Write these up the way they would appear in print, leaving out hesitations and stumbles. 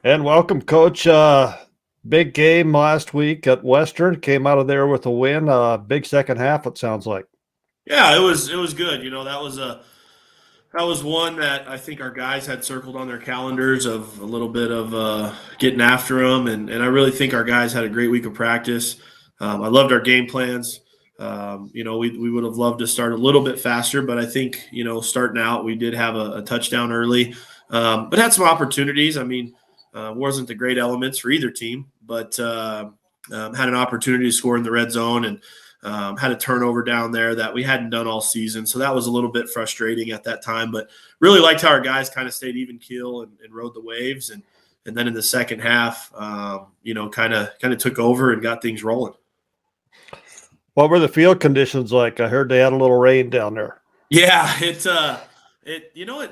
And welcome, Coach. Big game last week at Western. Came out of there with a win. Big second half, it sounds like. Yeah, it was good. That was one that I think our guys had circled on their calendars of a little bit of getting after them, and I really think our guys had a great week of practice. I loved our game plans. We would have loved to start a little bit faster, but I think starting out we did have a touchdown early, but had some opportunities. I mean, wasn't the great elements for either team, but had an opportunity to score in the red zone and had a turnover down there that we hadn't done all season. So that was a little bit frustrating at that time, but really liked how our guys kind of stayed even keel and rode the waves. And then in the second half, kind of took over and got things rolling. What were the field conditions like? I heard they had a little rain down there. Yeah,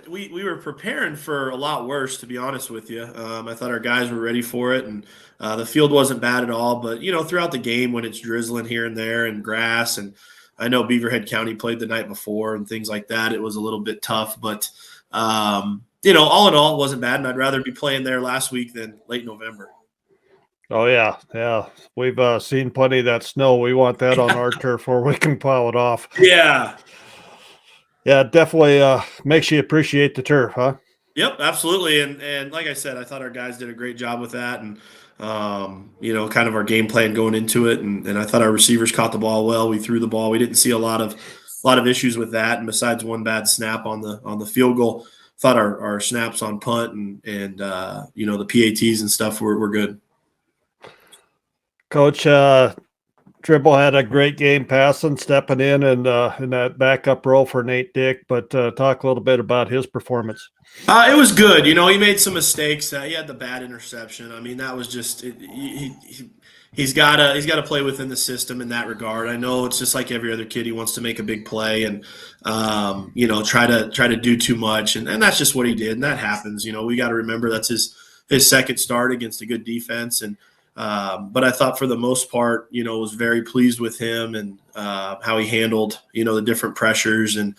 we were preparing for a lot worse, to be honest with you. I thought our guys were ready for it, and the field wasn't bad at all. But throughout the game, when it's drizzling here and there and grass, and I know Beaverhead County played the night before and things like that, it was a little bit tough. But all in all, it wasn't bad, and I'd rather be playing there last week than late November. Oh yeah, yeah. We've seen plenty of that snow. We want that on our turf where we can plow it off. Yeah. Yeah, it definitely makes you appreciate the turf, huh? Yep, absolutely. And like I said, I thought our guys did a great job with that, and kind of our game plan going into it. And I thought our receivers caught the ball well. We threw the ball. We didn't see a lot of issues with that. And besides one bad snap on the field goal, thought our snaps on punt and the PATs and stuff were good. Coach, Tribble had a great game passing, stepping in that backup role for Nate Dick. But talk a little bit about his performance. It was good. He made some mistakes. He had the bad interception. I mean, that was just he's got to play within the system in that regard. I know it's just like every other kid. He wants to make a big play and try to do too much, and that's just what he did, and that happens. We got to remember that's his second start against a good defense, and but I thought for the most part, was very pleased with him and how he handled the different pressures and.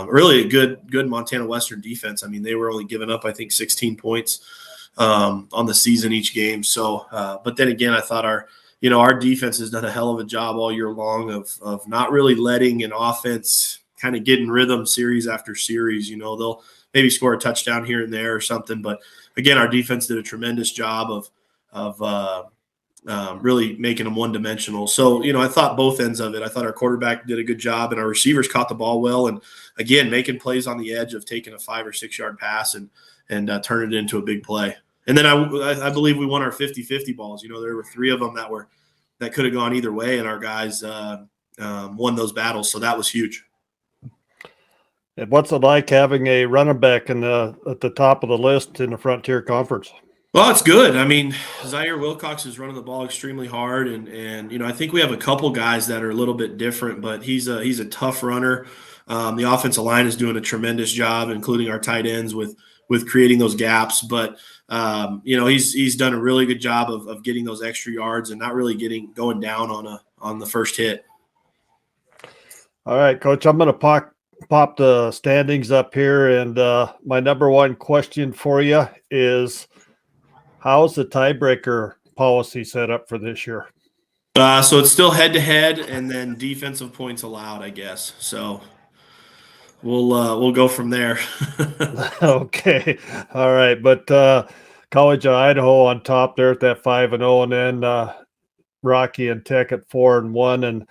Really a good Montana Western defense. I mean, they were only giving up, I think, 16 points on the season each game. So, but then again, I thought our defense has done a hell of a job all year long of not really letting an offense kind of get in rhythm series after series. They'll maybe score a touchdown here and there or something, but again, our defense did a tremendous job of really making them one-dimensional. So, I thought both ends of it. I thought our quarterback did a good job, and our receivers caught the ball well. And again, making plays on the edge of taking a 5 or 6 yard pass and turning it into a big play. And then I believe we won our 50-50 balls. There were 3 of them that could have gone either way, and our guys won those battles. So that was huge. And what's it like having a running back at the top of the list in the Frontier Conference? Well, it's good. I mean, Zaire Wilcox is running the ball extremely hard, and I think we have a couple guys that are a little bit different, but he's a tough runner. The offensive line is doing a tremendous job, including our tight ends with creating those gaps. But he's done a really good job of getting those extra yards and not really going down on the first hit. All right, Coach, I'm going to pop the standings up here, and my number one question for you is, how's the tiebreaker policy set up for this year? So it's still head-to-head, and then defensive points allowed, I guess. So we'll go from there. Okay, all right, but College of Idaho on top there at that 5-0, and then Rocky and Tech at 4-1, and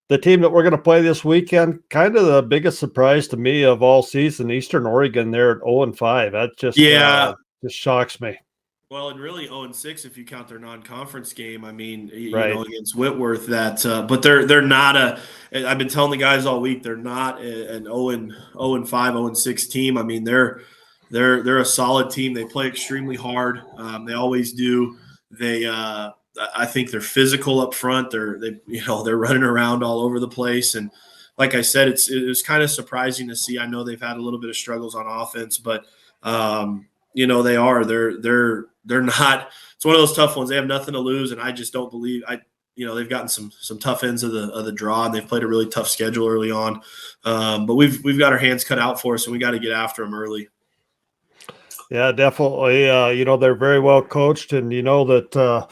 the team that we're going to play this weekend, kind of the biggest surprise to me of all season, Eastern Oregon. They're at 0-5. That just just shocks me. Well, and really 0-6 if you count their non-conference game. I mean, Right. Against Whitworth. But they're not a. I've been telling the guys all week they're not an 0-5, 0-6 team. I mean, they're a solid team. They play extremely hard. They always do. I think they're physical up front. They're running around all over the place. And like I said, it was kind of surprising to see. I know they've had a little bit of struggles on offense, but they are. They're not. It's one of those tough ones. They have nothing to lose, and I just don't believe. They've gotten some tough ends of the draw, and they've played a really tough schedule early on. But we've got our hands cut out for us, and we got to get after them early. Yeah, definitely. They're very well coached, and that,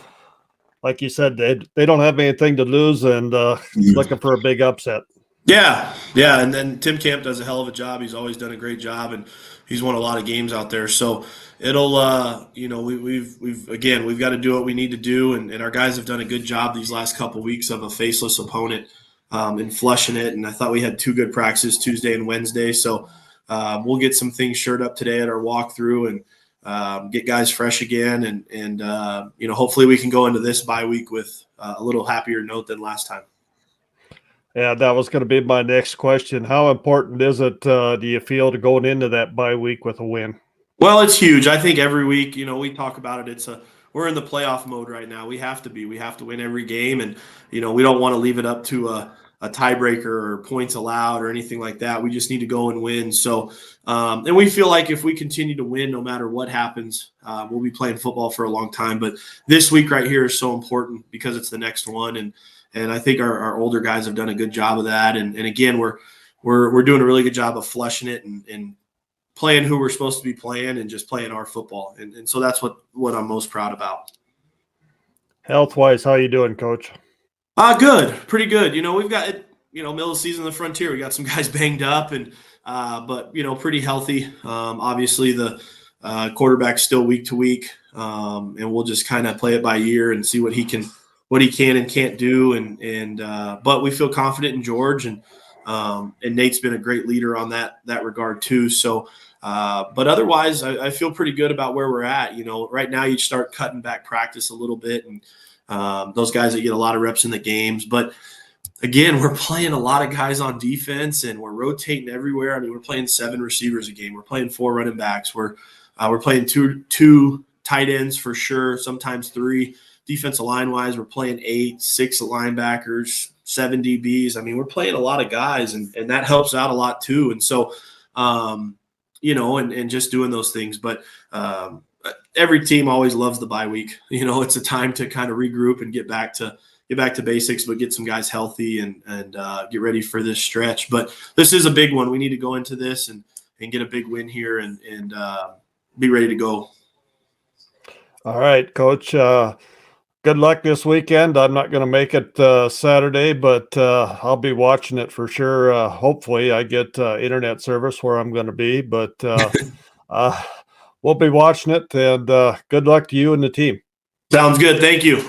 like you said, they don't have anything to lose, and looking for a big upset. Yeah, yeah, and then Tim Camp does a hell of a job. He's always done a great job, and he's won a lot of games out there. So it'll, we've got to do what we need to do, and our guys have done a good job these last couple weeks of a faceless opponent and flushing it. And I thought we had two good practices Tuesday and Wednesday, so we'll get some things shored up today at our walkthrough and get guys fresh again, and hopefully we can go into this bye week with a little happier note than last time. Yeah, that was going to be my next question. How important is it, do you feel, to going into that bye week with a win? Well, it's huge. I think every week, we talk about it. We're in the playoff mode right now. We have to be. We have to win every game, and we don't want to leave it up to a tiebreaker or points allowed or anything like that. We just need to go and win. So, and we feel like if we continue to win, no matter what happens, we'll be playing football for a long time. But this week right here is so important because it's the next one, and I think our older guys have done a good job of that. And again, we're doing a really good job of flushing it and playing who we're supposed to be playing and just playing our football. And so that's what I'm most proud about. Health-wise, how you doing, Coach? Good. Pretty good. We've got it, middle of the season, the frontier. We got some guys banged up but pretty healthy. Obviously the quarterback's still week to week. And we'll just kind of play it by ear and see what he can and can't do. But we feel confident in George and Nate's been a great leader on that regard too. So, but otherwise, I feel pretty good about where we're at. Right now you start cutting back practice a little bit, and those guys that get a lot of reps in the games. But again, we're playing a lot of guys on defense, and we're rotating everywhere. I mean, we're playing 7 receivers a game. We're playing 4 running backs. We're playing two tight ends for sure, sometimes 3. Defensive line wise, we're playing 8, 6 linebackers, 7 DBs. I mean, we're playing a lot of guys, and that helps out a lot too. And so, and just doing those things. But every team always loves the bye week. It's a time to kind of regroup and get back to basics, but get some guys healthy and get ready for this stretch. But this is a big one. We need to go into this and get a big win here and be ready to go. All right, Coach. Good luck this weekend. I'm not going to make it Saturday, but I'll be watching it for sure. Hopefully, I get internet service where I'm going to be, but we'll be watching it. And good luck to you and the team. Sounds good. Thank you.